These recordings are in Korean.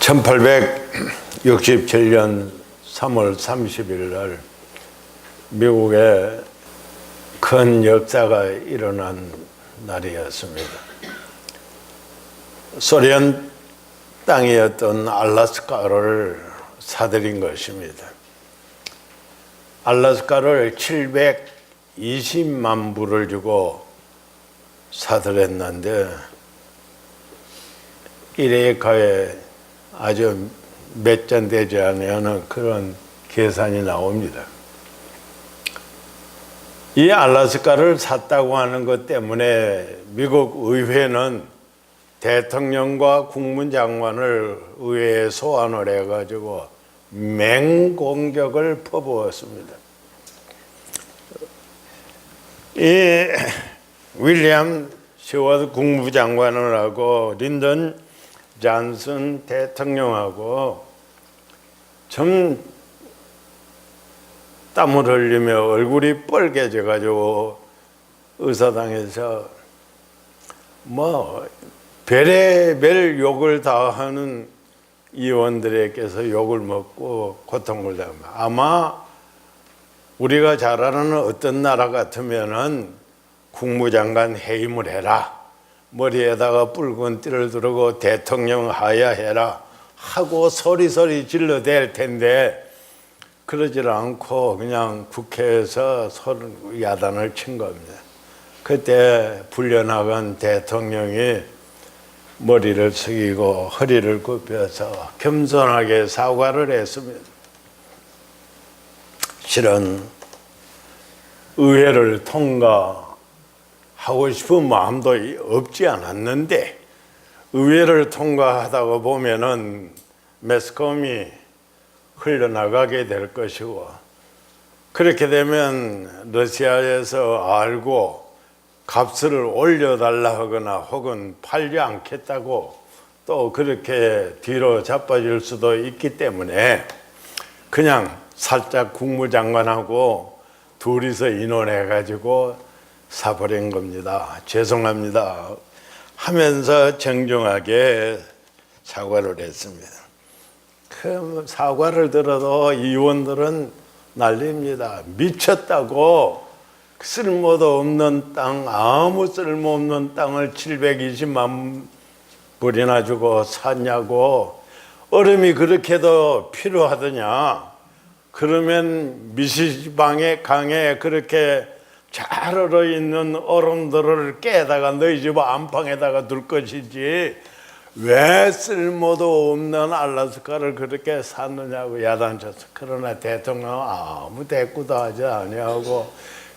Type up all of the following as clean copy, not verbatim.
1867년 3월 30일 날 미국에 큰 역사가 일어난 날이었습니다. 소련 땅이었던 알래스카를 사들인 것입니다. 알래스카를 720만 불을 주고 사들였는데 일회가에 아주 몇 전 되지 않는 그런 계산이 나옵니다. 이 알래스카를 샀다고 하는 것 때문에 미국 의회는 대통령과 국무장관을 의회에 소환을 해가지고 맹공격을 퍼부었습니다. 이 윌리엄 스튜어트 국무장관을 하고 린던 존슨 대통령하고 좀 땀을 흘리며 얼굴이 뻘개져 가지고 의사당에서 별의별 욕을 다 하는 의원들에게서 욕을 먹고 고통을 당합니다. 아마 우리가 잘 아는 어떤 나라 같으면은 국무장관 해임을 해라, 머리에다가 붉은 띠를 두르고 대통령 하야해라 하고 소리소리 질러댈 텐데 그러질 않고 그냥 국회에서 야단을 친 겁니다. 그때 불려나간 대통령이 머리를 숙이고 허리를 굽혀서 겸손하게 사과를 했습니다. 실은 의회를 통과하고 싶은 마음도 없지 않았는데 의회를 통과하다가 보면은 매스컴이 흘러나가게 될 것이고 그렇게 되면 러시아에서 알고 값을 올려달라 하거나 혹은 팔지 않겠다고 또 그렇게 뒤로 자빠질 수도 있기 때문에 그냥 살짝 국무장관하고 둘이서 인원해 가지고 사버린 겁니다. 죄송합니다 하면서 정중하게 사과를 했습니다. 그 사과를 들어도 의원들은 난립니다. 미쳤다고 쓸모도 없는 땅, 아무 쓸모없는 땅을 720만 불이나 주고 샀냐고. 얼음이 그렇게도 필요하더냐. 그러면 미시지방의 강에 그렇게 잘 얼어있는 얼음들을 깨다가 너희 집 안방에다가 둘 것이지 왜 쓸모도 없는 알래스카를 그렇게 샀느냐고 야단쳤어. 그러나 대통령은 아무 대꾸도 하지 아니하고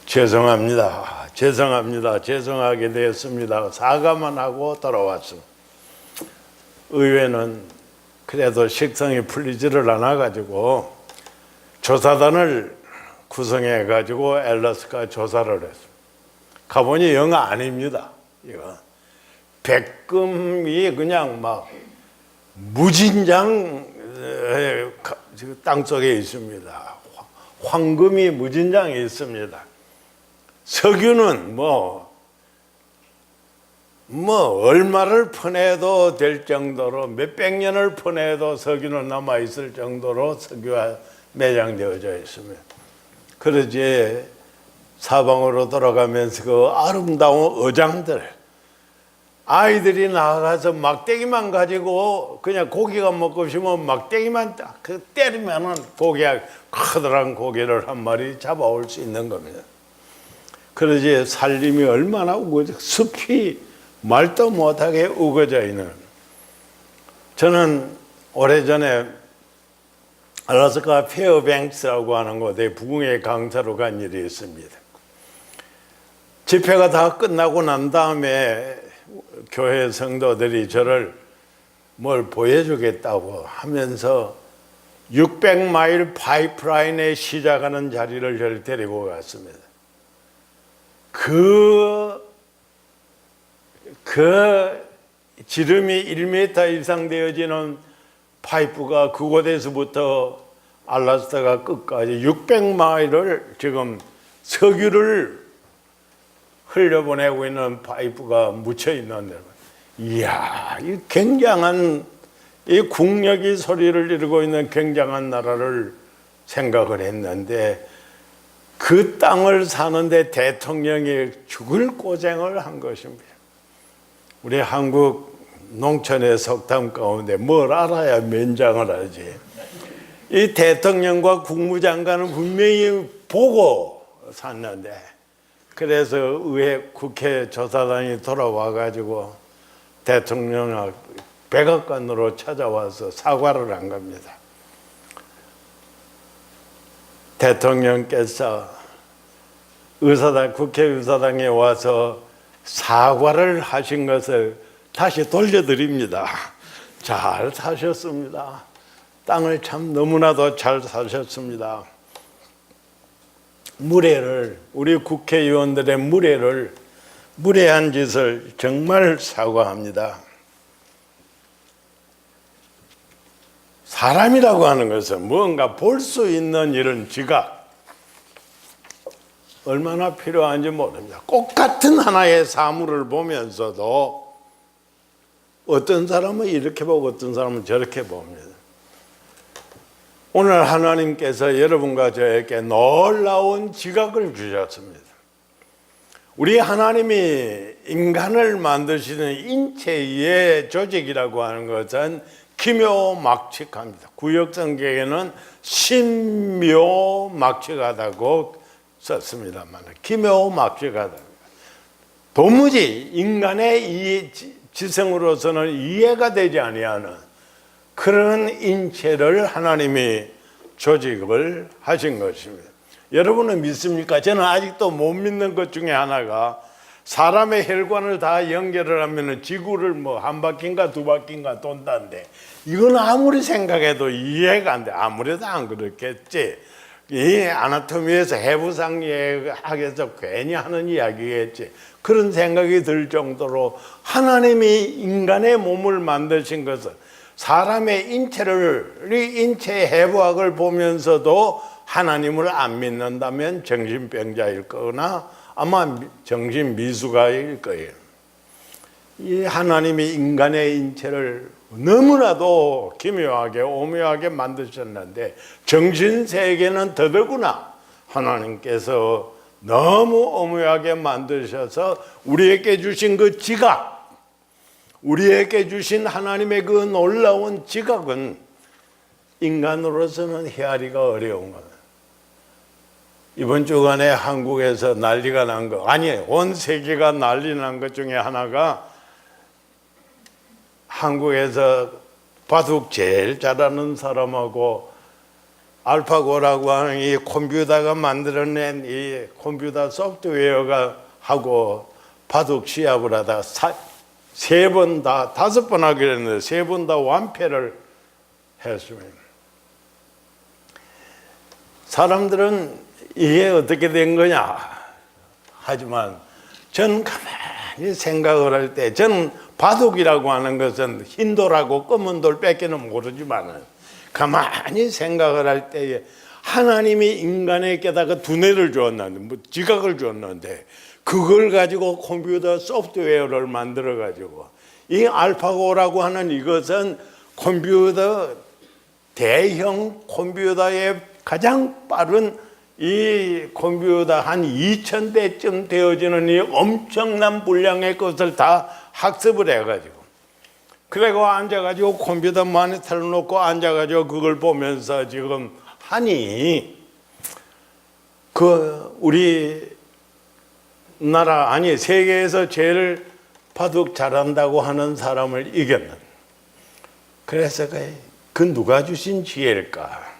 죄송합니다. 죄송하게 됐습니다. 사과만 하고 돌아왔습니다. 의회는 그래도 식성이 풀리지를 않아가지고 조사단을 구성해가지고 알래스카 조사를 했습니다. 가보니 영 아닙니다. 이거 백금이 그냥 막 무진장 땅속에 있습니다. 황금이 무진장에 있습니다. 석유는 얼마를 퍼내도 될 정도로 몇백 년을 퍼내도 석유는 남아있을 정도로 석유가 매장되어져 있습니다. 그러지 사방으로 돌아가면서 그 아름다운 어장들 아이들이 나가서 막대기만 가지고 그냥 고기가 먹고 싶으면 막대기만 딱 때리면은 고기가 커다란 고기를 한 마리 잡아올 수 있는 겁니다. 그러지 살림이 얼마나 숲이 말도 못하게 우거져 있는. 저는 오래전에 알래스카 페어뱅스라고 하는 곳에 부흥회 강사로 간 일이 있습니다. 집회가 다 끝나고 난 다음에 교회 성도들이 저를 뭘 보여주겠다고 하면서 600마일 파이프라인에 시작하는 자리를 저를 데리고 갔습니다. 그 지름이 1m 이상 되어지는 파이프가 그곳에서부터 알래스카 끝까지 600마일을 지금 석유를 흘려보내고 있는 파이프가 묻혀 있는데, 이야, 이 굉장한 이 국력이 소리를 이루고 있는 굉장한 나라를 생각을 했는데 그 땅을 사는데 대통령이 죽을 고생을 한 것입니다. 우리 한국 농촌의 속담 가운데 뭘 알아야 면장을 하지. 이 대통령과 국무장관은 분명히 보고 샀는데 그래서 국회 조사단이 돌아와 가지고 대통령 백악관으로 찾아와서 사과를 한 겁니다. 대통령께서 국회의사당에 와서 사과를 하신 것을 다시 돌려드립니다. 잘 사셨습니다. 땅을 참 너무나도 잘 사셨습니다. 우리 국회의원들의 무례한 짓을 정말 사과합니다. 사람이라고 하는 것은 무언가 볼 수 있는 이런 지각 얼마나 필요한지 모릅니다. 똑같은 하나의 사물을 보면서도 어떤 사람은 이렇게 보고 어떤 사람은 저렇게 봅니다. 오늘 하나님께서 여러분과 저에게 놀라운 지각을 주셨습니다. 우리 하나님이 인간을 만드시는 인체의 조직이라고 하는 것은 기묘막측합니다. 구역성경에는 신묘막측하다고 썼습니다만 기묘막측하다. 도무지 인간의 지성으로서는 이해가 되지 아니하는 그런 인체를 하나님이 조직을 하신 것입니다. 여러분은 믿습니까? 저는 아직도 못 믿는 것 중에 하나가 사람의 혈관을 다 연결을 하면 지구를 한 바퀴인가 두 바퀴인가 돈다는데 이건 아무리 생각해도 이해가 안 돼. 아무래도 안 그렇겠지. 이 아나토미에서 해부상 학에서 괜히 하는 이야기겠지. 그런 생각이 들 정도로 하나님이 인간의 몸을 만드신 것은 사람의 인체 해부학을 보면서도 하나님을 안 믿는다면 정신병자일 거나 아마 정신미숙아일 거예요. 이 하나님이 인간의 인체를 너무나도 기묘하게 오묘하게 만드셨는데 정신세계는 더더구나 하나님께서 너무 오묘하게 만드셔서 우리에게 주신 그 지각, 우리에게 주신 하나님의 그 놀라운 지각은 인간으로서는 헤아리기가 어려운 겁니다. 이번 주간에 한국에서 난리가 난 거, 아니 온 세계가 난리 난 것 중에 하나가 한국에서 바둑 제일 잘하는 사람하고 알파고라고 하는 이 컴퓨터가 만들어낸 이 컴퓨터 소프트웨어가 하고 바둑 시합을 하다 다섯 번 하기로 했는데 세 번 다 완패를 했습니다. 사람들은 이게 어떻게 된 거냐 하지만 저는 가만히 생각을 할 때 저는 바둑이라고 하는 것은 흰 돌하고 검은 돌 뺏기는 모르지만 가만히 생각을 할 때에 하나님이 인간에게다가 두뇌를 주었는데 지각을 주었는데 그걸 가지고 컴퓨터 소프트웨어를 만들어 가지고 이 알파고라고 하는 이것은 대형 컴퓨터의 가장 빠른 이 컴퓨터 한 2000대쯤 되어지는 이 엄청난 분량의 것을 다 학습을 해가지고 그리고 앉아가지고 컴퓨터 모니터를 놓고 앉아가지고 그걸 보면서 지금 하니 우리 나라 아니 세계에서 제일 바둑 잘한다고 하는 사람을 이겼는. 그래서 그 누가 주신 지혜일까?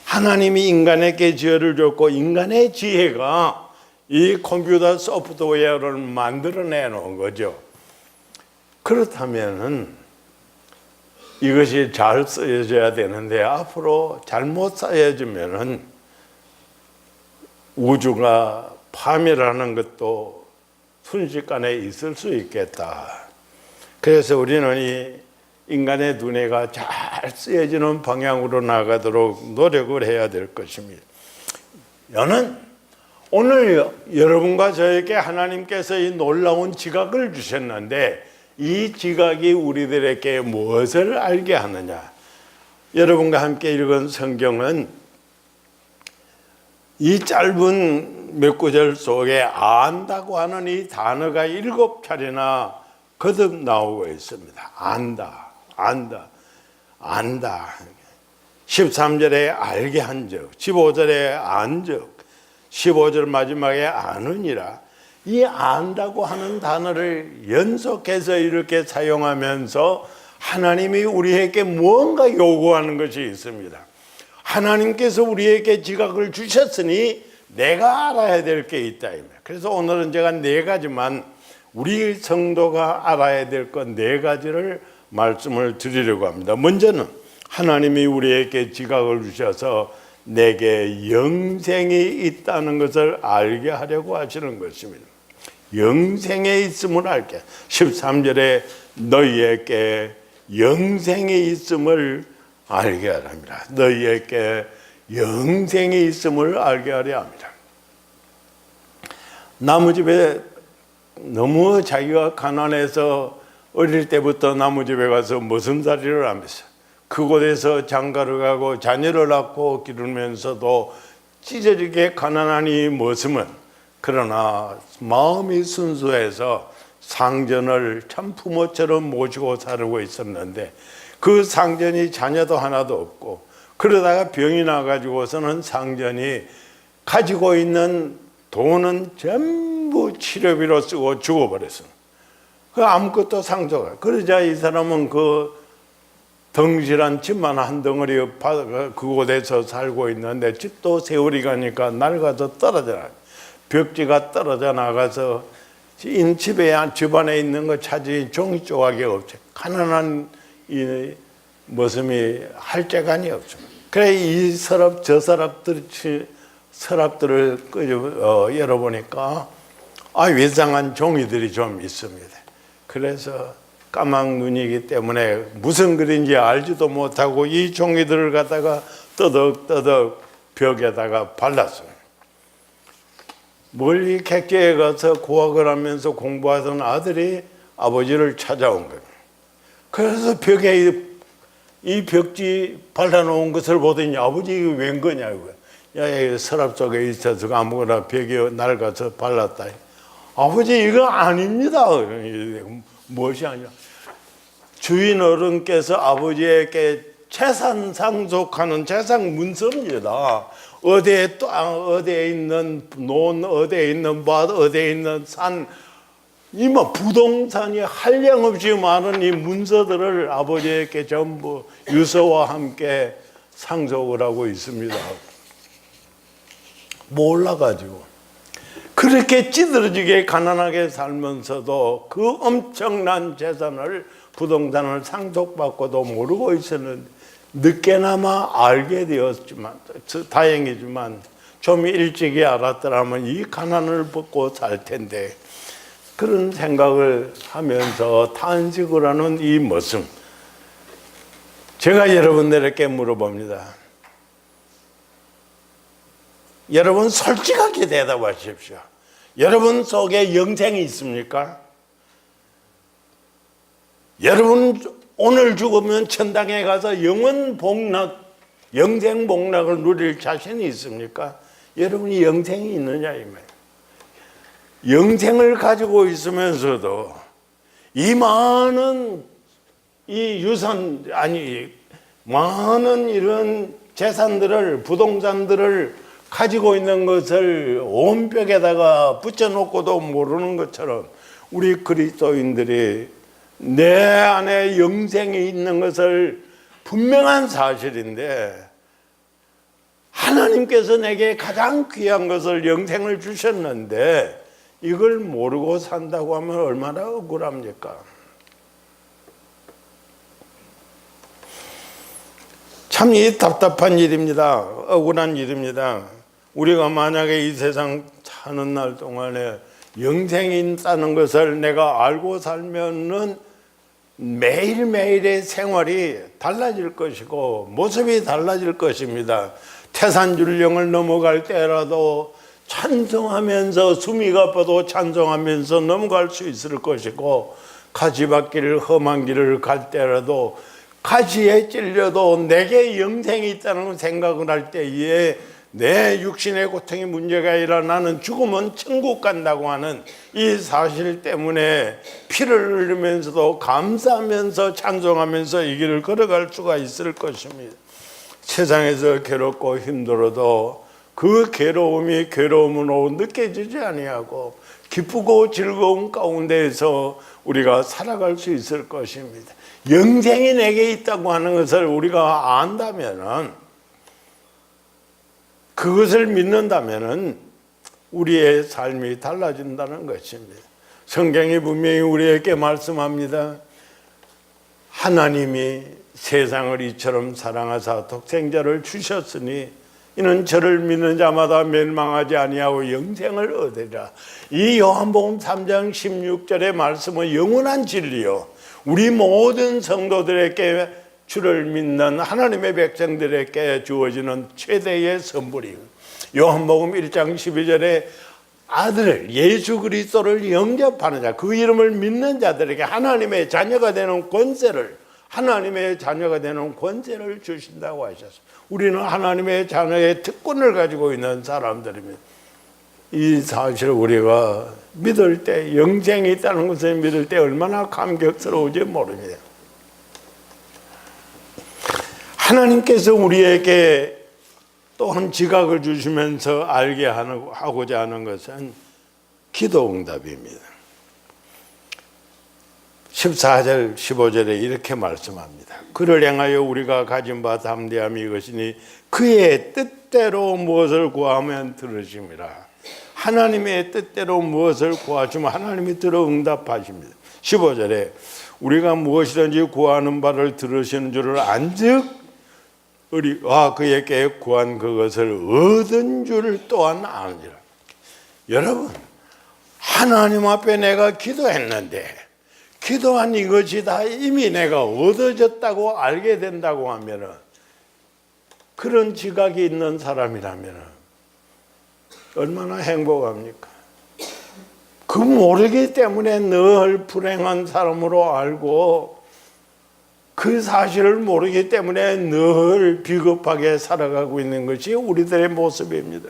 하나님이 인간에게 지혜를 줬고 인간의 지혜가 이 컴퓨터 소프트웨어를 만들어내 놓은 거죠. 그렇다면 이것이 잘 쓰여져야 되는데 앞으로 잘못 쓰여지면 우주가 파멸하는 것도 순식간에 있을 수 있겠다. 그래서 우리는 이 인간의 두뇌가 잘 쓰여지는 방향으로 나가도록 노력을 해야 될 것입니다. 저는 오늘 여러분과 저에게 하나님께서 이 놀라운 지각을 주셨는데 이 지각이 우리들에게 무엇을 알게 하느냐? 여러분과 함께 읽은 성경은 이 짧은 몇 구절 속에 안다고 하는 이 단어가 7차례나 거듭 나오고 있습니다. 안다, 안다, 안다. 13절에 알게 한 적, 15절에 안 적, 15절 마지막에 아느니라. 이 안다고 하는 단어를 연속해서 이렇게 사용하면서 하나님이 우리에게 무언가 요구하는 것이 있습니다. 하나님께서 우리에게 지각을 주셨으니 내가 알아야 될 게 있다. 그래서 오늘은 제가 4가지만 우리 성도가 알아야 될 것 4가지를 말씀을 드리려고 합니다. 먼저는 하나님이 우리에게 지각을 주셔서 내게 영생이 있다는 것을 알게 하려고 하시는 것입니다. 영생에 있음을 알게. 13절에 너희에게 영생이 있음을 알게 하려 합니다. 너희에게 영생이 있음을 알게 하려 합니다. 나무집에 너무 자기가 가난해서 어릴 때부터 나무집에 가서 머슴살이를 하면서 그곳에서 장가를 가고 자녀를 낳고 기르면서도 찢어지게 가난한 이 모습은 그러나 마음이 순수해서 상전을 참 부모처럼 모시고 살고 있었는데 그 상전이 자녀도 하나도 없고 그러다가 병이 나가지고서는 상전이 가지고 있는 돈은 전부 치료비로 쓰고 죽어버렸습니다. 그 아무것도 상조가. 그러자 이 사람은 그 덩실한 집만 한 덩어리 그곳에서 살고 있는데 집도 세월이 가니까 낡아서 떨어져 나가요. 벽지가 떨어져 나가서 집안에 있는 거 찾으니 종이 조각이 없죠. 가난한 이 모습이 할 재간이 없습니다. 그래 이 서랍 저 서랍들을 열어보니까 외상한 종이들이 좀 있습니다. 그래서 까막 눈이기 때문에 무슨 글인지 알지도 못하고 이 종이들을 갖다가 떠덕떠덕 벽에다가 발랐어요. 멀리 객지에 가서 고학을 하면서 공부하던 아들이 아버지를 찾아온 거예요. 그래서 벽에 이 벽지 발라놓은 것을 보더니 아버지 이거 웬 거냐고. 야, 서랍 속에 있어서 아무거나 벽에 낡아서 발랐다. 아버지 이거 아닙니다. 무엇이 아니야? 주인 어른께서 아버지에게 재산 상속하는 재산 문서입니다. 어디에 땅, 어디에 있는 논, 어디에 있는 밭, 어디에 있는 산, 이뭐 부동산이 한량없이 많은 이 문서들을 아버지에게 전부 유서와 함께 상속을 하고 있습니다. 몰라가지고 그렇게 찌들어지게 가난하게 살면서도 그 엄청난 재산을 부동산을 상속받고도 모르고 있었는데 늦게나마 알게 되었지만 다행이지만 좀 일찍이 알았더라면 이 가난을 벗고 살 텐데 그런 생각을 하면서 탄식을 하는 이 모습 제가 여러분들에게 물어봅니다. 여러분 솔직하게 대답하십시오. 여러분 속에 영생이 있습니까? 여러분 오늘 죽으면 천당에 가서 영원 복락, 영생 복락을 누릴 자신이 있습니까? 여러분이 영생이 있느냐 이 말이에요. 영생을 가지고 있으면서도 이 많은 이 유산 많은 이런 재산들을 부동산들을 가지고 있는 것을 온 벽에다가 붙여놓고도 모르는 것처럼 우리 그리스도인들이 내 안에 영생이 있는 것을 분명한 사실인데 하나님께서 내게 가장 귀한 것을 영생을 주셨는데 이걸 모르고 산다고 하면 얼마나 억울합니까? 참 이 답답한 일입니다. 억울한 일입니다. 우리가 만약에 이 세상 사는 날 동안에 영생이 있다는 것을 내가 알고 살면은 매일매일의 생활이 달라질 것이고 모습이 달라질 것입니다. 태산줄령을 넘어갈 때라도 찬송하면서 숨이 가빠도 찬송하면서 넘어갈 수 있을 것이고 가시밭길 험한 길을 갈 때라도 가시에 찔려도 내게 영생이 있다는 생각을 할 때에 내 육신의 고통이 문제가 아니라 나는 죽으면 천국 간다고 하는 이 사실 때문에 피를 흘리면서도 감사하면서 찬송하면서 이 길을 걸어갈 수가 있을 것입니다. 세상에서 괴롭고 힘들어도 그 괴로움이 괴로움으로 느껴지지 아니하고 기쁘고 즐거운 가운데에서 우리가 살아갈 수 있을 것입니다. 영생이 내게 있다고 하는 것을 우리가 안다면은, 그것을 믿는다면은 우리의 삶이 달라진다는 것입니다. 성경이 분명히 우리에게 말씀합니다. 하나님이 세상을 이처럼 사랑하사 독생자를 주셨으니 이는 저를 믿는 자마다 멸망하지 아니하고 영생을 얻으리라. 이 요한복음 3장 16절의 말씀은 영원한 진리요, 우리 모든 성도들에게, 주를 믿는 하나님의 백성들에게 주어지는 최대의 선물이에요. 요한복음 1장 12절에 아들 예수 그리스도를 영접하는 자, 그 이름을 믿는 자들에게 하나님의 자녀가 되는 권세를 주신다고 하셨어요. 우리는 하나님의 자녀의 특권을 가지고 있는 사람들입니다. 이 사실을 우리가 믿을 때, 영생이 있다는 것을 믿을 때 얼마나 감격스러운지 모릅니다. 하나님께서 우리에게 또한 지각을 주시면서 알게 하고자 하는 것은 기도 응답입니다. 14절 15절에 이렇게 말씀합니다. 그를 향하여 우리가 가진 바 담대함이 이것이니 그의 뜻대로 무엇을 구하면 들으심이라. 하나님의 뜻대로 무엇을 구하시면 하나님이 들어 응답하십니다. 15절에 우리가 무엇이든지 구하는 바를 들으시는 줄을 안즉 우리가 그에게 구한 그것을 얻은 줄 또한 아니라. 여러분, 하나님 앞에 내가 기도했는데 기도한 이것이 다 이미 내가 얻어졌다고 알게 된다고 하면은, 그런 지각이 있는 사람이라면 얼마나 행복합니까? 그 모르기 때문에 늘 불행한 사람으로 알고, 그 사실을 모르기 때문에 늘 비겁하게 살아가고 있는 것이 우리들의 모습입니다.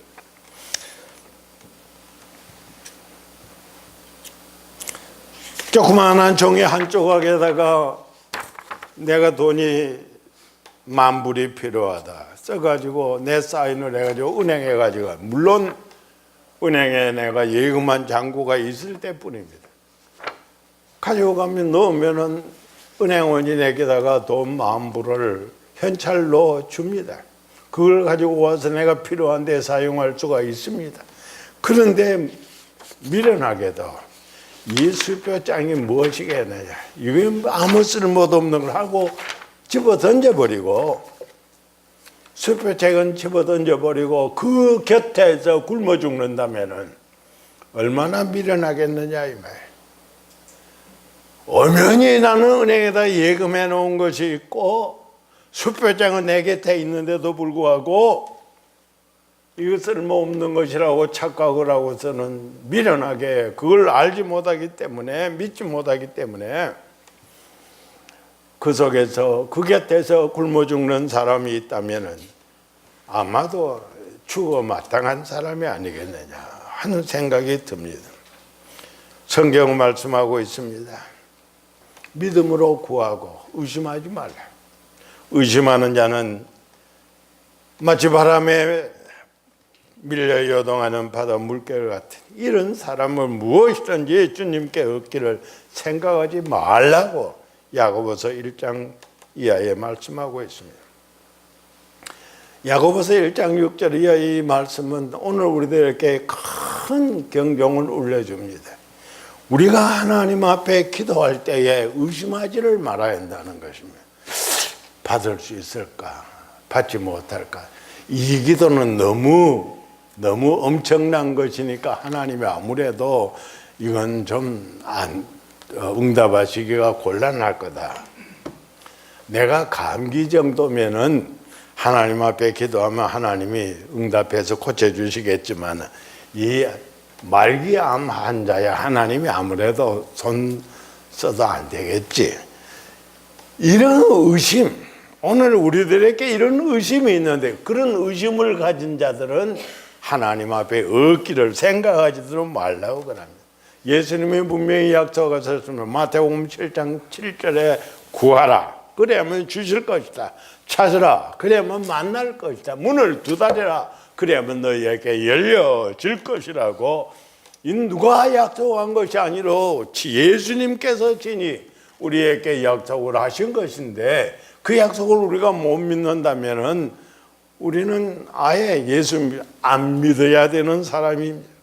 조그마한 종이 한 조각에다가 내가 돈이 10,000불이 필요하다 써가지고 내 사인을 해가지고 은행에 가지고, 물론 은행에 내가 예금한 잔고가 있을 때뿐입니다. 가지고 가면 넣으면은 은행원이 내게다가 돈 10,000불을 현찰로 줍니다. 그걸 가지고 와서 내가 필요한 데 사용할 수가 있습니다. 그런데 미련하게도 이 수표장이 무엇이겠느냐, 이건 아무 쓸모도 없는 걸 하고 집어 던져버리고, 수표책은 집어 던져버리고 그 곁에서 굶어 죽는다면은 얼마나 미련하겠느냐 이 말. 엄연히 나는 은행에다 예금해 놓은 것이 있고 수표장은 내 곁에 있는데도 불구하고 이거 쓸모없는 것이라고 착각을 하고서는 미련하게 그걸 알지 못하기 때문에, 믿지 못하기 때문에 그 속에서, 그 곁에서 굶어 죽는 사람이 있다면 아마도 죽어 마땅한 사람이 아니겠느냐 하는 생각이 듭니다. 성경은 말씀하고 있습니다. 믿음으로 구하고 의심하지 말라. 의심하는 자는 마치 바람에 밀려 요동하는 바다 물결 같은 이런 사람을 무엇이든지 주님께 얻기를 생각하지 말라고 야고보서 1장 이하에 말씀하고 있습니다. 야고보서 1장 6절 이하 이 말씀은 오늘 우리들에게 큰 경종을 울려줍니다. 우리가 하나님 앞에 기도할 때에 의심하지를 말아야 한다는 것입니다. 받을 수 있을까? 받지 못할까? 이 기도는 너무 엄청난 것이니까 하나님이 아무래도 이건 좀 응답하시기가 곤란할 거다. 내가 감기 정도면은 하나님 앞에 기도하면 하나님이 응답해서 고쳐주시겠지만 이 말기암 환자야 하나님이 아무래도 써도 안 되겠지. 이런 의심, 오늘 우리들에게 이런 의심이 있는데 그런 의심을 가진 자들은 하나님 앞에 얻기를 생각하지도 말라고 그럽니다. 예수님이 분명히 약속하셨으면 마태복음 7장 7절에 구하라 그래야만 주실 것이다. 찾으라 그래야만 만날 것이다. 문을 두드리라 그래야만 너희에게 열려질 것이라고. 이 누가 약속한 것이 아니라 예수님께서 친히 우리에게 약속을 하신 것인데 그 약속을 우리가 못 믿는다면은 우리는 아예 예수 안 믿어야 되는 사람입니다.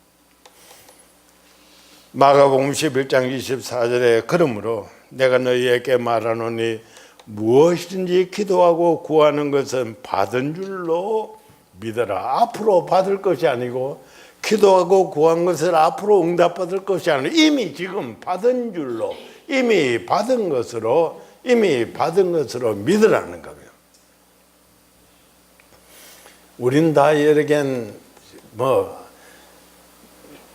마가복음 11장 24절에 그러므로 내가 너희에게 말하노니 무엇이든지 기도하고 구하는 것은 받은 줄로 믿어라. 앞으로 받을 것이 아니고 기도하고 구한 것을 앞으로 응답받을 것이 아니고 이미 지금 받은 줄로 이미 받은 것으로 믿으라는 겁니다. 우린 다 여러겐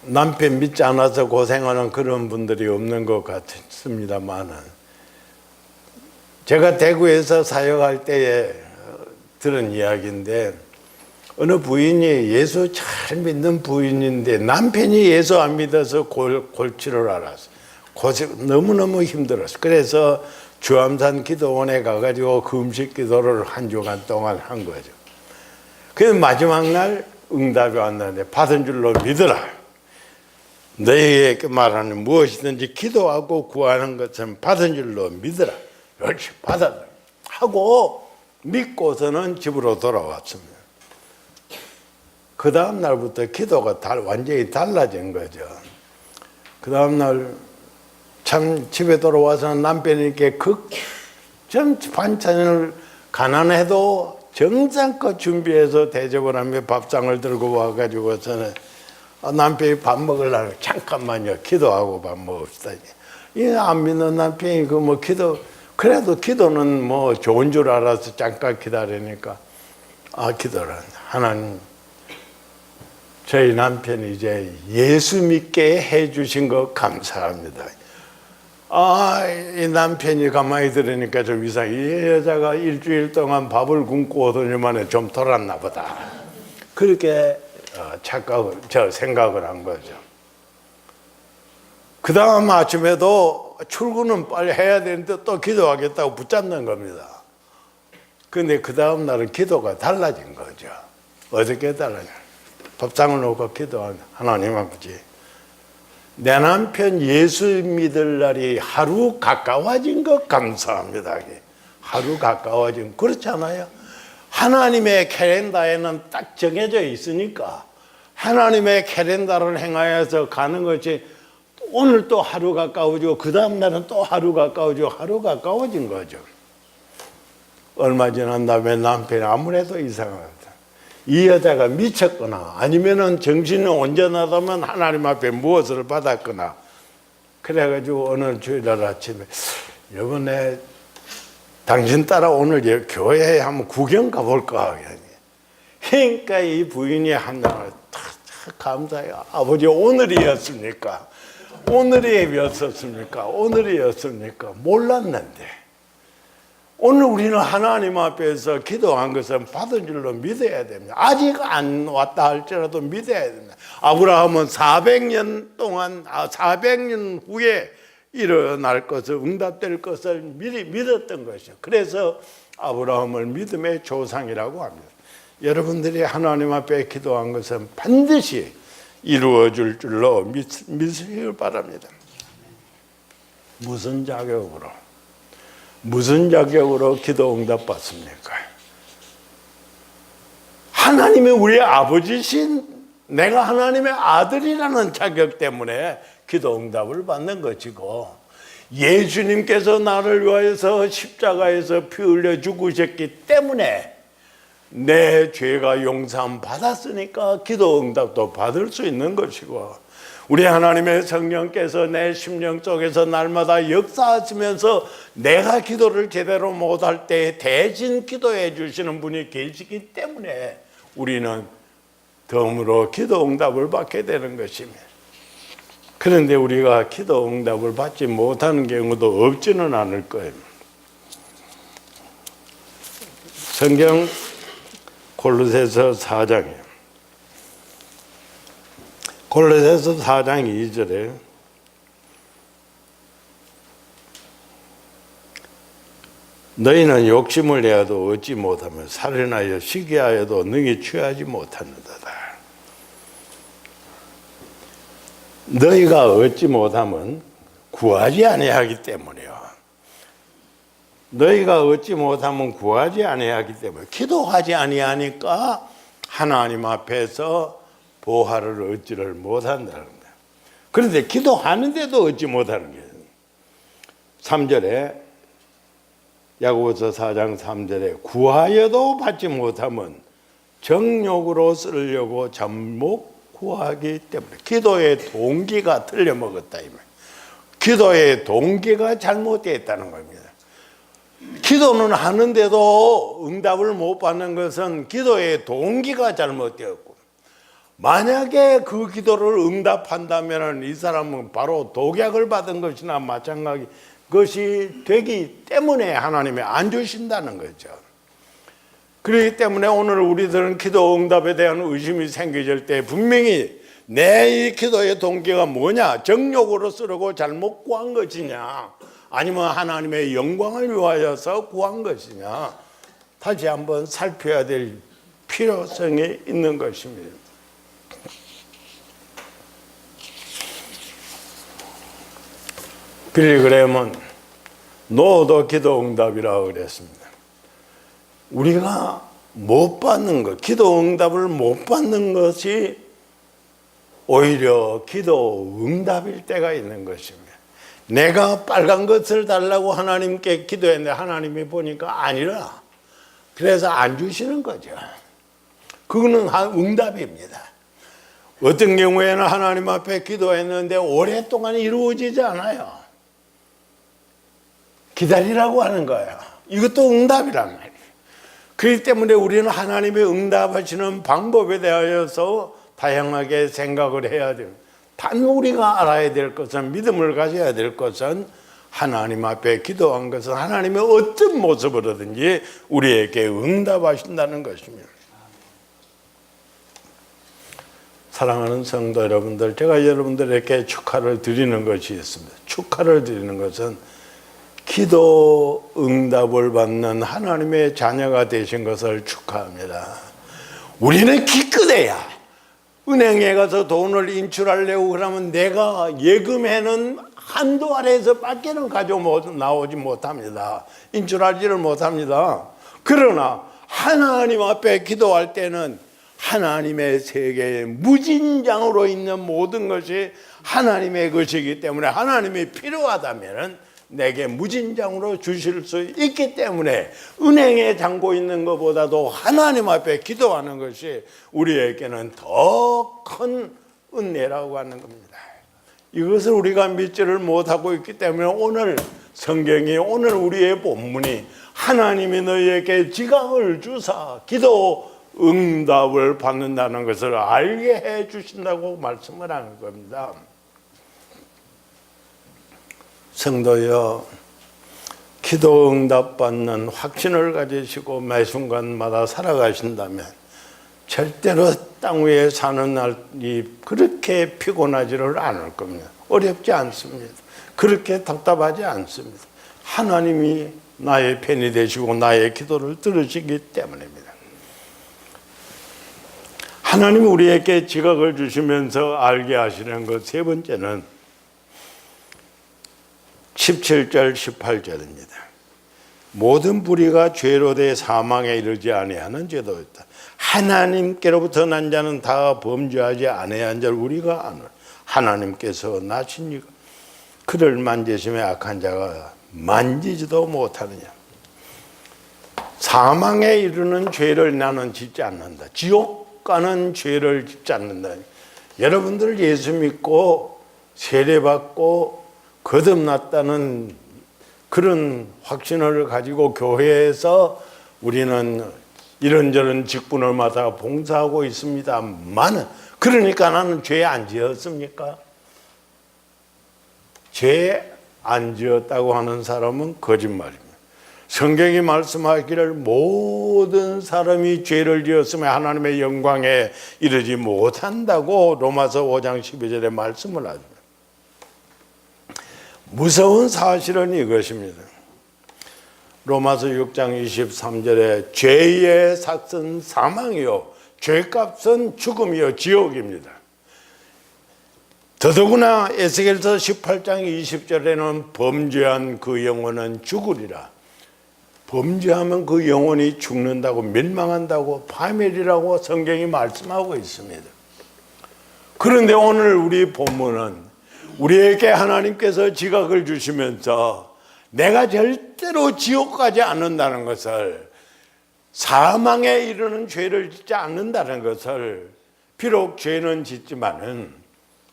남편 믿지 않아서 고생하는 그런 분들이 없는 것 같습니다만은 제가 대구에서 사역할 때에 들은 이야기인데 어느 부인이 예수 잘 믿는 부인인데 남편이 예수 안 믿어서 골치를 앓았어요. 너무너무 힘들었어요. 그래서 주암산 기도원에 가가지고 금식 기도를 한 주간 동안 한 거죠. 그래서 마지막 날 응답이 왔는데 받은 줄로 믿어라. 너희에게 말하는 무엇이든지 기도하고 구하는 것은 받은 줄로 믿어라. 그렇지, 받았다 하고 믿고서는 집으로 돌아왔습니다. 그 다음 날부터 기도가 완전히 달라진 거죠. 그 다음 날 참 집에 돌아와서 남편에게 전 반찬을 가난해도 정성껏 준비해서 대접을 하며 밥상을 들고 와가지고서는 남편이 밥 먹으려고 잠깐만요 기도하고 밥 먹읍시다. 안 믿는 남편이 그래도 기도는 좋은 줄 알아서 잠깐 기다리니까 기도를 한다. 하나님 저희 남편이 이제 예수 믿게 해주신 거 감사합니다. 이 남편이 가만히 들으니까 좀 이상해. 이 여자가 일주일 동안 밥을 굶고 오더니 만에 좀 돌았나 보다. 그렇게 생각을 한 거죠. 그 다음 아침에도 출근은 빨리 해야 되는데 또 기도하겠다고 붙잡는 겁니다. 근데 그 다음 날은 기도가 달라진 거죠. 어떻게 달라져? 밥상을 놓고 기도한 하나님 아버지, 내 남편 예수 믿을 날이 하루 가까워진 것 감사합니다. 하루 가까워진, 그렇잖아요. 하나님의 캘린더에는 딱 정해져 있으니까 하나님의 캘린더를 행하여서 가는 것이 오늘 또 하루 가까워지고 그 다음 날은 또 하루 가까워지고 하루 가까워진 거죠. 얼마 지난 다음에 남편이 아무래도 이상하다. 이 여자가 미쳤거나 아니면은 정신이 온전하다면 하나님 앞에 무엇을 받았거나. 그래가지고 어느 주일날 아침에 이번에 당신 따라 오늘 교회에 한번 구경 가볼까. 그러니까 이 부인이 한날 감사해요. 아버지 오늘이었습니까? 오늘이었습니까? 몰랐는데 오늘 우리는 하나님 앞에서 기도한 것은 받은 줄로 믿어야 됩니다. 아직 안 왔다 할지라도 믿어야 됩니다. 아브라함은 400년 후에 일어날 것을, 응답될 것을 미리 믿었던 것이죠. 그래서 아브라함을 믿음의 조상이라고 합니다. 여러분들이 하나님 앞에 기도한 것은 반드시 이루어질 줄로 믿으시길 바랍니다. 무슨 자격으로 기도 응답 받습니까? 하나님이 우리의 아버지신, 내가 하나님의 아들이라는 자격 때문에 기도 응답을 받는 것이고, 예수님께서 나를 위하여서 십자가에서 피 흘려 죽으셨기 때문에 내 죄가 용서함 받았으니까 기도 응답도 받을 수 있는 것이고, 우리 하나님의 성령께서 내 심령 속에서 날마다 역사하시면서 내가 기도를 제대로 못할 때 대신 기도해 주시는 분이 계시기 때문에 우리는 덤으로 기도 응답을 받게 되는 것입니다. 그런데 우리가 기도 응답을 받지 못하는 경우도 없지는 않을 거예요. 성경 골로새서 4장이에요. 골로새서 4장 2절에 너희는 욕심을 내어도 얻지 못하며 살인하여 시기하여도 능히 취하지 못하는도다. 너희가 얻지 못하면 구하지 아니하기 때문이요. 너희가 얻지 못하면 구하지 아니하기 때문에 기도하지 아니하니까 하나님 앞에서 보화를 얻지를 못한다는 거예요. 그런데 기도하는데도 얻지 못하는 거예요. 3절에 야고보서 4장 3절에 구하여도 받지 못하면 정욕으로 쓰려고 잠못 구하기 때문에 기도의 동기가 틀려먹었다 이 말. 기도의 동기가 잘못되어 있다는 겁니다. 기도는 하는데도 응답을 못 받는 것은 기도의 동기가 잘못되었고, 만약에 그 기도를 응답한다면 이 사람은 바로 독약을 받은 것이나 마찬가지 것이 되기 때문에 하나님이 안 주신다는 거죠. 그렇기 때문에 오늘 우리들은 기도 응답에 대한 의심이 생겨질 때 분명히 내 이 기도의 동기가 뭐냐, 정욕으로 쓰려고 잘못 구한 것이냐, 아니면 하나님의 영광을 위하여서 구한 것이냐, 다시 한번 살펴야 될 필요성이 있는 것입니다. 빌리그램은 노도 기도 응답이라고 그랬습니다. 우리가 못 받는 것, 기도 응답을 못 받는 것이 오히려 기도 응답일 때가 있는 것입니다. 내가 빨간 것을 달라고 하나님께 기도했는데 하나님이 보니까 아니라, 그래서 안 주시는 거죠. 그거는 응답입니다. 어떤 경우에는 하나님 앞에 기도했는데 오랫동안 이루어지지 않아요. 기다리라고 하는 거예요. 이것도 응답이란 말이에요. 그렇기 때문에 우리는 하나님의 응답하시는 방법에 대하여서 다양하게 생각을 해야 돼요. 단 우리가 알아야 될 것은, 믿음을 가져야 될 것은, 하나님 앞에 기도한 것은 하나님의 어떤 모습으로든지 우리에게 응답하신다는 것입니다. 사랑하는 성도 여러분들, 제가 여러분들에게 축하를 드리는 것이 있습니다. 축하를 드리는 것은 기도 응답을 받는 하나님의 자녀가 되신 것을 축하합니다. 우리는 기껏해야 은행에 가서 돈을 인출하려고 그러면 내가 예금에는 한도 아래에서 밖에는 나오지 못합니다. 인출하지를 못합니다. 그러나 하나님 앞에 기도할 때는 하나님의 세계에 무진장으로 있는 모든 것이 하나님의 것이기 때문에 하나님이 필요하다면 내게 무진장으로 주실 수 있기 때문에 은행에 잔고 있는 것보다도 하나님 앞에 기도하는 것이 우리에게는 더 큰 은혜라고 하는 겁니다. 이것을 우리가 믿지를 못하고 있기 때문에 오늘 성경이, 오늘 우리의 본문이 하나님이 너희에게 지각을 주사 기도 응답을 받는다는 것을 알게 해 주신다고 말씀을 하는 겁니다. 성도여, 기도 응답 받는 확신을 가지시고 매 순간마다 살아가신다면 절대로 땅 위에 사는 날이 그렇게 피곤하지를 않을 겁니다. 어렵지 않습니다. 그렇게 답답하지 않습니다. 하나님이 나의 편이 되시고 나의 기도를 들으시기 때문입니다. 하나님이 우리에게 지각을 주시면서 알게 하시는 것 세 번째는 17절 18절입니다. 모든 불의가 죄로 돼 사망에 이르지 아니하는 죄도 있다. 하나님께로부터 난 자는 다 범죄하지 아니한 자를 우리가 아노라. 하나님께서 나시니까 그를 만지심에 악한 자가 만지지도 못하느냐. 사망에 이르는 죄를 나는 짓지 않는다. 지옥 가는 죄를 짓지 않는다. 여러분들 예수 믿고 세례받고 거듭났다는 그런 확신을 가지고 교회에서 우리는 이런저런 직분을 맡아 봉사하고 있습니다만, 그러니까 나는 죄 안 지었습니까? 죄 안 지었다고 하는 사람은 거짓말입니다. 성경이 말씀하기를 모든 사람이 죄를 지었으면 하나님의 영광에 이르지 못한다고 로마서 5장 12절에 말씀을 합니다. 무서운 사실은 이것입니다. 로마서 6장 23절에 죄의 삭은 사망이요 죄값은 죽음이요 지옥입니다. 더더구나 에스겔서 18장 20절에는 범죄한 그 영혼은 죽으리라. 범죄하면 그 영혼이 죽는다고, 멸망한다고, 파멸이라고 성경이 말씀하고 있습니다. 그런데 오늘 우리 본문은 우리에게 하나님께서 지각을 주시면서 내가 절대로 지옥 가지 않는다는 것을, 사망에 이르는 죄를 짓지 않는다는 것을, 비록 죄는 짓지만은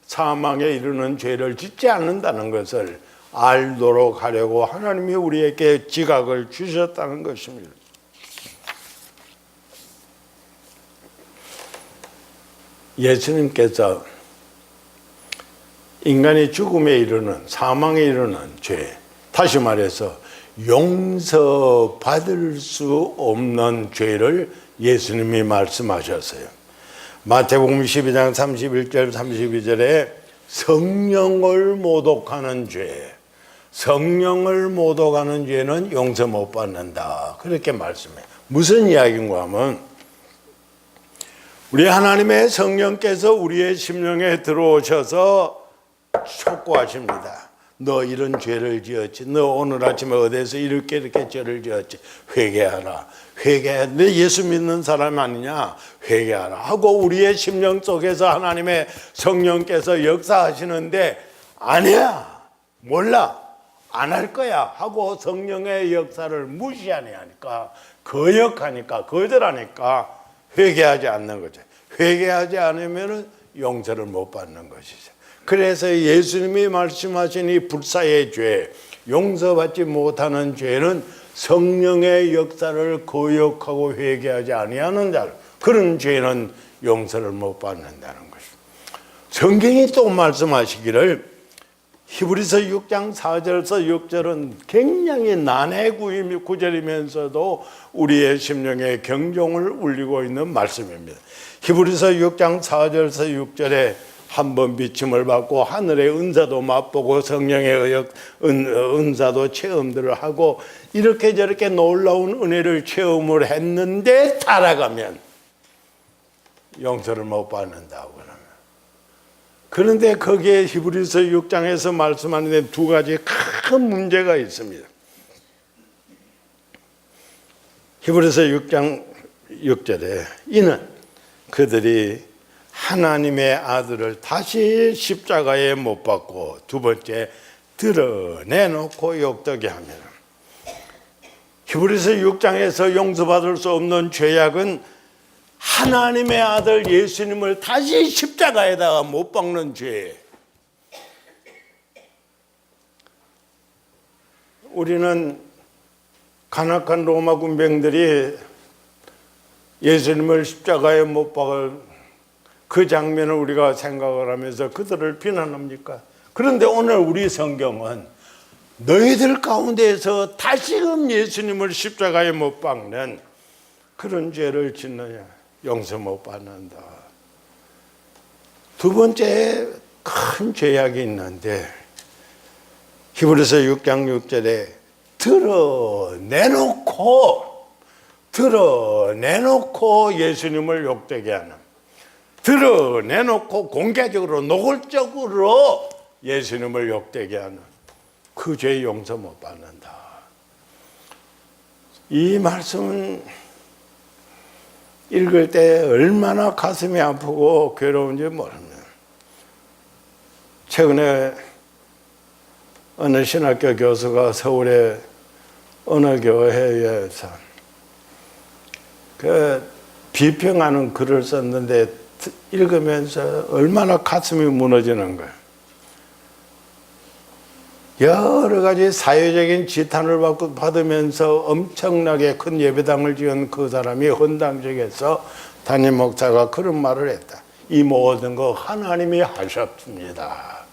사망에 이르는 죄를 짓지 않는다는 것을 알도록 하려고 하나님이 우리에게 지각을 주셨다는 것입니다. 예수님께서 인간이 죽음에 이르는, 사망에 이르는 죄, 다시 말해서 용서받을 수 없는 죄를 예수님이 말씀하셨어요. 마태복음 12장 31절 32절에 성령을 모독하는 죄, 성령을 모독하는 죄는 용서 못 받는다, 그렇게 말씀해요. 무슨 이야기인가 하면 우리 하나님의 성령께서 우리의 심령에 들어오셔서 촉구하십니다. 너 이런 죄를 지었지, 너 오늘 아침에 어디서 이렇게 죄를 지었지, 회개하라. 회개해. 너 예수 믿는 사람 아니냐? 회개하라 하고 우리의 심령 속에서 하나님의 성령께서 역사하시는데, 아니야, 몰라, 안 할 거야 하고 성령의 역사를 무시하니까, 거역하니까, 거절하니까 회개하지 않는 거죠. 회개하지 않으면 용서를 못 받는 것이죠. 그래서 예수님이 말씀하신 이 불사의 죄, 용서받지 못하는 죄는 성령의 역사를 거역하고 회개하지 아니하는 자, 그런 죄는 용서를 못 받는다는 것입니다. 성경이 또 말씀하시기를 히브리서 6장 4절에서 6절은 굉장히 난해 구절이면서도 우리의 심령에 경종을 울리고 있는 말씀입니다. 히브리서 6장 4절에서 6절에 한번 비침을 받고 하늘의 은사도 맛보고 성령의 은사도 체험들을 하고 이렇게 저렇게 놀라운 은혜를 체험을 했는데 타락하면 용서를 못 받는다고 그러면. 그런데 거기에 히브리서 6장에서 말씀하는 두 가지 큰 문제가 있습니다. 히브리서 6장 6절에 이는 그들이 하나님의 아들을 다시 십자가에 못 박고, 두 번째 드러내놓고 욕되게 하면, 히브리서 6장에서 용서받을 수 없는 죄악은 하나님의 아들 예수님을 다시 십자가에다가 못 박는 죄. 우리는 간악한 로마 군병들이 예수님을 십자가에 못 박을 그 장면을 우리가 생각을 하면서 그들을 비난합니까? 그런데 오늘 우리 성경은 너희들 가운데에서 다시금 예수님을 십자가에 못 박는 그런 죄를 짓느냐? 용서 못 받는다. 두 번째 큰 죄악이 있는데 히브리서 6장 6절에 드러내놓고 예수님을 욕되게 하는, 드러내놓고 공개적으로 노골적으로 예수님을 욕되게 하는 그 죄 용서 못 받는다. 이 말씀은 읽을 때 얼마나 가슴이 아프고 괴로운지 모릅니다. 최근에 어느 신학교 교수가 서울의 어느 교회에서 그 비평하는 글을 썼는데 읽으면서 얼마나 가슴이 무너지는 거예요. 여러 가지 사회적인 지탄을 받으면서 엄청나게 큰 예배당을 지은 그 사람이 헌당적에서 담임 목사가 그런 말을 했다. 이 모든 거 하나님이 하셨습니다.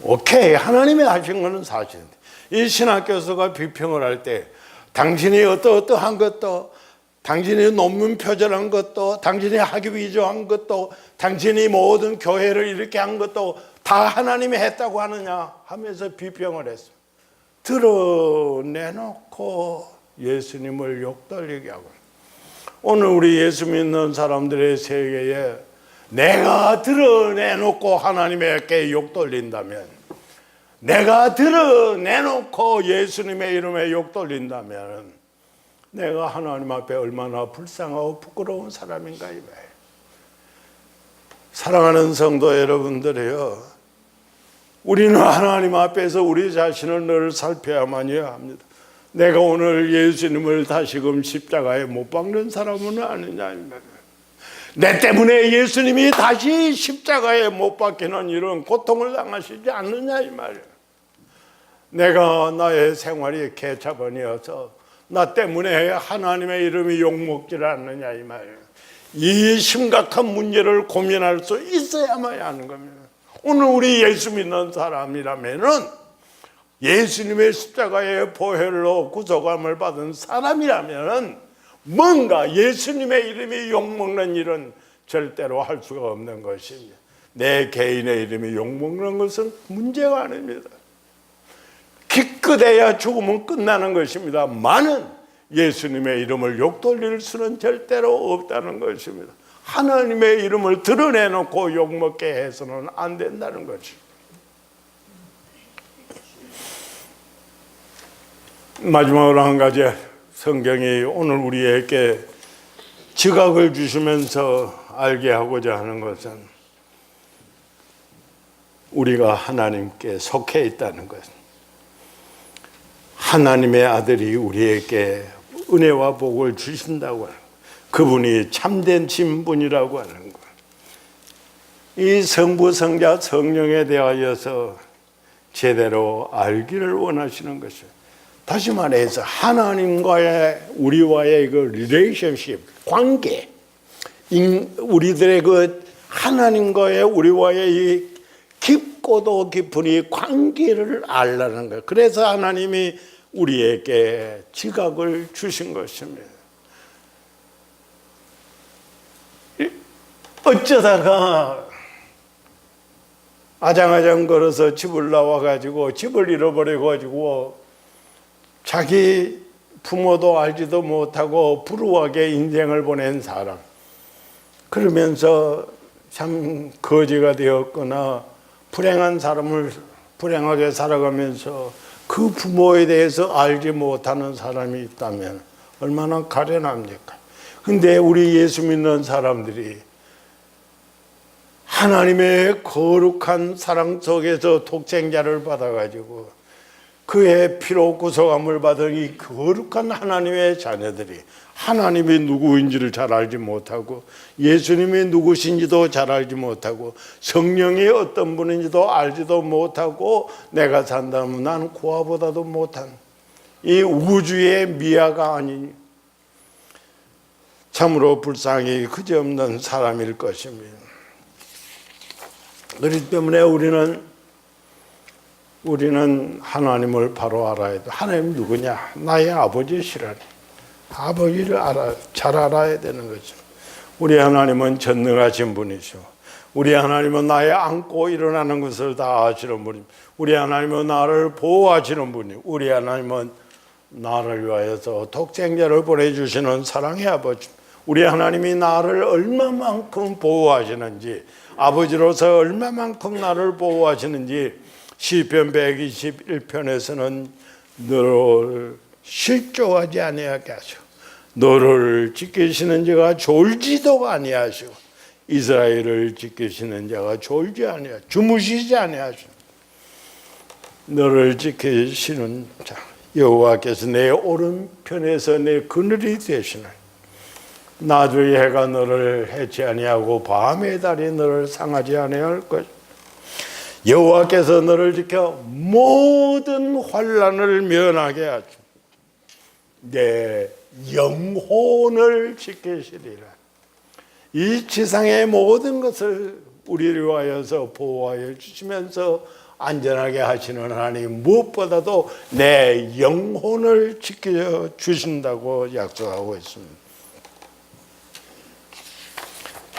오케이, 하나님이 하신 거는 사실인데, 이 신학교수가 비평을 할 때 당신이 어떠한 것도, 당신이 논문 표절한 것도, 당신이 학위 위조한 것도, 당신이 모든 교회를 이렇게 한 것도 다 하나님이 했다고 하느냐 하면서 비평을 했습니다. 드러내놓고 예수님을 욕돌리게 하고, 오늘 우리 예수 믿는 사람들의 세계에 내가 드러내놓고 하나님에게 욕돌린다면, 내가 드러내놓고 예수님의 이름에 욕돌린다면 내가 하나님 앞에 얼마나 불쌍하고 부끄러운 사람인가 이 말이에요. 사랑하는 성도 여러분들이요, 우리는 하나님 앞에서 우리 자신을 늘 살펴야만이 합니다. 내가 오늘 예수님을 다시금 십자가에 못 박는 사람은 아니냐 이 말이에요. 내 때문에 예수님이 다시 십자가에 못 박히는 이런 고통을 당하시지 않느냐 이 말이에요. 내가 나의 생활이 개차반이어서 나 때문에 하나님의 이름이 욕먹지를 않느냐 이 말이에요. 이 심각한 문제를 고민할 수 있어야만 하는 겁니다. 오늘 우리 예수 믿는 사람이라면은, 예수님의 십자가의 보혈로 구속함을 받은 사람이라면은 뭔가 예수님의 이름이 욕먹는 일은 절대로 할 수가 없는 것입니다. 내 개인의 이름이 욕먹는 것은 문제가 아닙니다. 기껏해야 죽으면 끝나는 것입니다. 많은 예수님의 이름을 욕돌릴 수는 절대로 없다는 것입니다. 하나님의 이름을 드러내놓고 욕먹게 해서는 안 된다는 것입니다. 마지막으로 한 가지, 성경이 오늘 우리에게 지각을 주시면서 알게 하고자 하는 것은 우리가 하나님께 속해 있다는 것. 하나님의 아들이 우리에게 은혜와 복을 주신다고 하는 것. 그분이 참된 신분이라고 하는 것. 이 성부, 성자, 성령에 대하여서 제대로 알기를 원하시는 것입니다. 다시 말해서 하나님과의 우리와의 그 relationship, 관계, 우리들의 그 하나님과의 우리와의 이 깊고도 깊은 이 관계를 알라는 거예요. 그래서 하나님이 우리에게 지각을 주신 것입니다. 어쩌다가 아장아장 걸어서 집을 나와가지고 집을 잃어버려가지고 자기 부모도 알지도 못하고 불우하게 인생을 보낸 사람, 그러면서 참 거지가 되었거나 불행한 사람을 불행하게 살아가면서 그 부모에 대해서 알지 못하는 사람이 있다면 얼마나 가련합니까? 근데 우리 예수 믿는 사람들이 하나님의 거룩한 사랑 속에서 독생자를 받아가지고 그의 피로 구속함을 받은 이 거룩한 하나님의 자녀들이 하나님이 누구인지를 잘 알지 못하고, 예수님이 누구신지도 잘 알지 못하고, 성령이 어떤 분인지도 알지도 못하고, 내가 산다면 나는 고아보다도 못한 이 우주의 미아가 아니니 참으로 불쌍히 그지없는 사람일 것입니다. 그렇기 때문에 우리는 하나님을 바로 알아야 돼. 하나님 누구냐? 나의 아버지시라니. 아버지를 잘 알아야 되는 거죠. 우리 하나님은 전능하신 분이시오. 우리 하나님은 나의 안고 일어나는 것을 다 아시는 분입니다. 우리 하나님은 나를 보호하시는 분이에요. 우리 하나님은 나를 위하여서 독생자를 보내주시는 사랑의 아버지. 우리 하나님이 나를 얼마만큼 보호하시는지, 아버지로서 얼마만큼 나를 보호하시는지 시편 121편에서는 너를 실족하지 아니하게 하시고 너를 지키시는 자가 졸지도 아니하시고 이스라엘을 지키시는 자가 졸지 아니하시고 주무시지 아니하시고 너를 지키시는 자 여호와께서 내 오른편에서 내 그늘이 되시나니 낮의 해가 너를 해치 아니하고 밤의 달이 너를 상하지 아니할 것이다. 여호와께서 너를 지켜 모든 환난을 면하게 하시고 내 영혼을 지키시리라. 이 지상의 모든 것을 우리를 위하여서 보호하여 주시면서 안전하게 하시는 하나님, 무엇보다도 내 영혼을 지켜주신다고 약속하고 있습니다.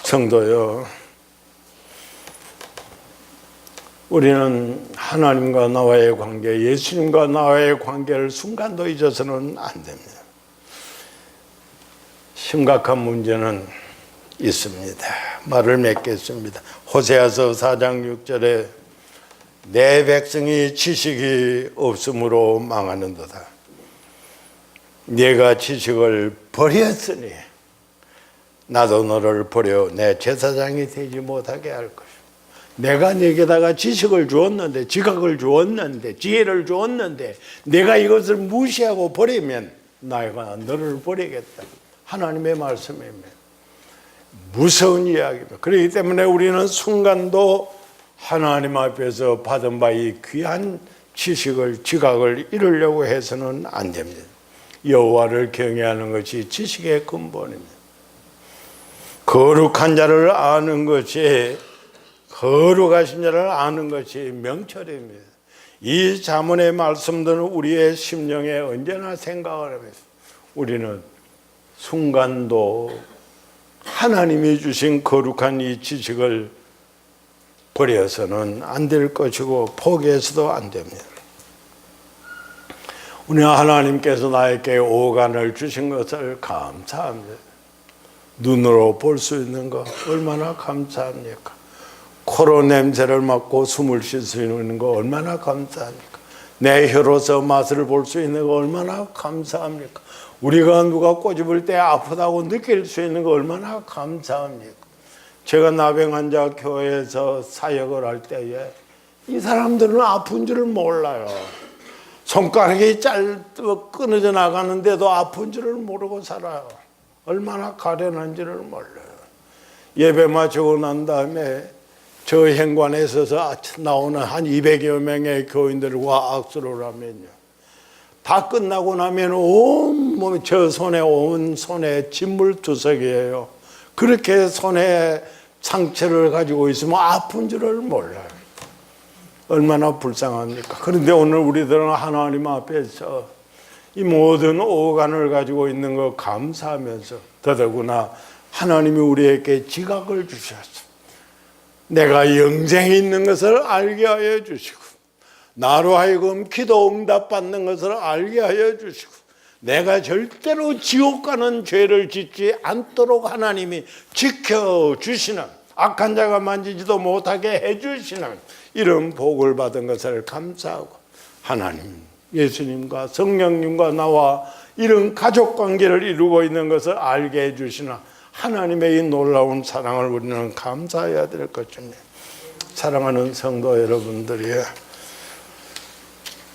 성도요, 우리는 하나님과 나와의 관계, 예수님과 나와의 관계를 순간도 잊어서는 안 됩니다. 심각한 문제는 있습니다. 말을 맺겠습니다. 호세아서 4장 6절에 내 백성이 지식이 없으므로 망하는도다. 네가 지식을 버렸으니 나도 너를 버려 내 제사장이 되지 못하게 할 것이다. 내가 네게다가 지식을 주었는데, 지각을 주었는데, 지혜를 주었는데 내가 이것을 무시하고 버리면 내가 너를 버리겠다. 하나님의 말씀입니다. 무서운 이야기입니다. 그렇기 때문에 우리는 순간도 하나님 앞에서 받은 바 이 귀한 지식을, 지각을 잃으려고 해서는 안 됩니다. 여호와를 경외하는 것이 지식의 근본입니다. 거룩한 자를 아는 것이, 거룩하신 자를 아는 것이 명철입니다. 이 잠언의 말씀들은 우리의 심령에 언제나 생각을 하면서 우리는 순간도 하나님이 주신 거룩한 이 지식을 버려서는 안 될 것이고 포기해서도 안 됩니다. 우리 하나님께서 나에게 오간을 주신 것을 감사합니다. 눈으로 볼 수 있는 것 얼마나 감사합니까? 코로 냄새를 맡고 숨을 쉴 수 있는 거 얼마나 감사합니까? 내 혀로서 맛을 볼 수 있는 거 얼마나 감사합니까? 우리가 누가 꼬집을 때 아프다고 느낄 수 있는 거 얼마나 감사합니까? 제가 나병환자 교회에서 사역을 할 때에 이 사람들은 아픈 줄을 몰라요. 손가락이 끊어져 나가는데도 아픈 줄을 모르고 살아요. 얼마나 가련한지를 몰라요. 예배 마치고 난 다음에 저 현관에 있어서 나오는 한 200여 명의 교인들과 악수를 하면요, 다 끝나고 나면 온몸, 저 손에, 온 손에 진물투석이에요. 그렇게 손에 상처를 가지고 있으면 아픈 줄을 몰라요. 얼마나 불쌍합니까? 그런데 오늘 우리들은 하나님 앞에서 이 모든 오간을 가지고 있는 거 감사하면서, 더더구나 하나님이 우리에게 지각을 주셨어. 내가 영생이 있는 것을 알게 하여 주시고, 나로 하여금 기도 응답 받는 것을 알게 하여 주시고, 내가 절대로 지옥 가는 죄를 짓지 않도록 하나님이 지켜주시는, 악한 자가 만지지도 못하게 해주시는 이런 복을 받은 것을 감사하고, 하나님, 예수님과 성령님과 나와 이런 가족관계를 이루고 있는 것을 알게 해주시는 하나님의 이 놀라운 사랑을 우리는 감사해야 될 것입니다. 사랑하는 성도 여러분들이,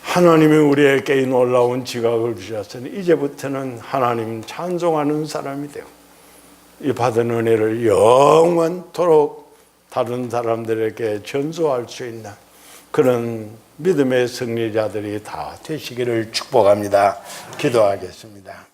하나님이 우리에게 이 놀라운 지각을 주셨으니 이제부터는 하나님 찬송하는 사람이 되고, 이 받은 은혜를 영원토록 다른 사람들에게 전수할 수 있는 그런 믿음의 승리자들이 다 되시기를 축복합니다. 기도하겠습니다.